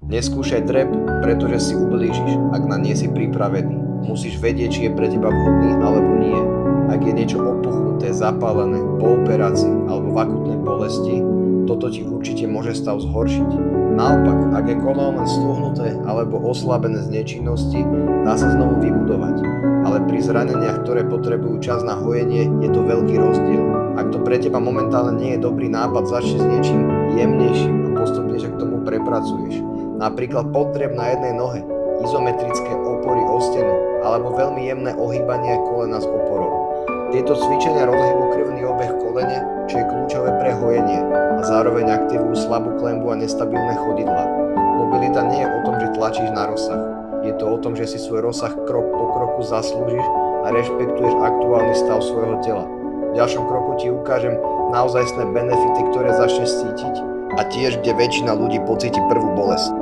Neskúšaj drep, pretože si ublížiš, ak na nie si pripravený. Musíš vedieť, či je pre teba vhodný alebo nie. Ak je niečo opuchnuté, zapálené, po operácii alebo v akutnej bolesti, toto ti určite môže stav zhoršiť. Naopak, ak je koleno len stuhnuté alebo oslabené z nečinnosti, dá sa znovu vybudovať. Ale pri zraneniach, ktoré potrebujú čas na hojenie, je to veľký rozdiel. Ak to pre teba momentálne nie je dobrý nápad, začni s niečím jemnejším a postupne sa k tomu prepracuješ. Napríklad podrep na jednej nohe, izometrické opory o stenu alebo veľmi jemné ohýbanie kolena s oporou. Tieto cvičenia rozhýbu krvný obeh v kolene, čo je kľúčové pre hojenie a zároveň aktivujú slabú klenbu a nestabilné chodidlá. Mobilita nie je o tom, že tlačíš na rozsah. Je to o tom, že si svoj rozsah krok po kroku zaslúžiš a rešpektuješ aktuálny stav svojho tela. V ďalšom kroku ti ukážem naozajstné benefity, ktoré začneš cítiť a tiež, kde väčšina ľudí pocíti prvú bolesť.